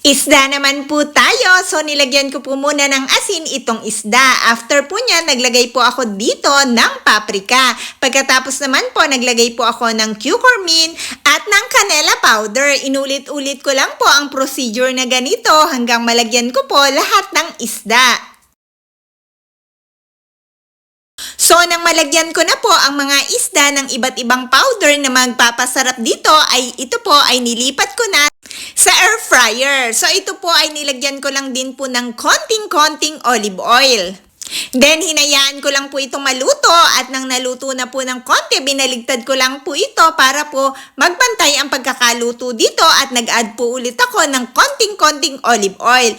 Isda naman po tayo. So, nilagyan ko po muna ng asin itong isda. After po niya, naglagay po ako dito ng paprika. Pagkatapos naman po, naglagay po ako ng cucurmin at ng canela powder. Inulit-ulit ko lang po ang procedure na ganito hanggang malagyan ko po lahat ng isda. So, nang malagyan ko na po ang mga isda ng iba't ibang powder na magpapasarap dito, ay ito po ay nilipat ko na sa air fryer. So, ito po ay nilagyan ko lang din po ng konting-konting olive oil. Then, hinayaan ko lang po itong maluto at nang naluto na po ng konti, binaligtad ko lang po ito para po magbantay ang pagkakaluto dito at nag-add po ulit ako ng konting-konting olive oil.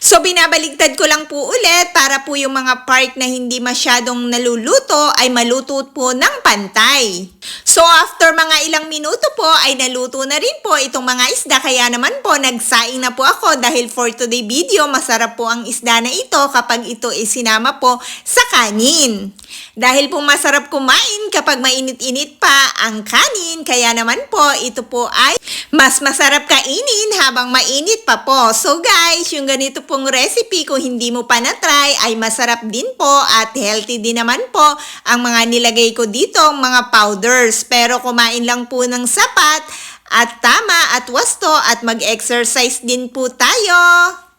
So, binabaligtad ko lang po ulit para po yung mga part na hindi masyadong naluluto ay maluto po ng pantay. So, after mga ilang minuto po ay naluto na rin po itong mga isda. Kaya naman po, nagsaing na po ako dahil for today video, masarap po ang isda na ito kapag ito isinama po sa kanin. Dahil po masarap kumain kapag mainit-init pa ang kanin, kaya naman po ito po ay mas masarap kainin habang mainit pa po. So guys, yung ganito pong recipe kung hindi mo pa na-try ay masarap din po at healthy din naman po ang mga nilagay ko dito, mga powders. Pero kumain lang po ng sapat at tama at wasto at mag-exercise din po tayo.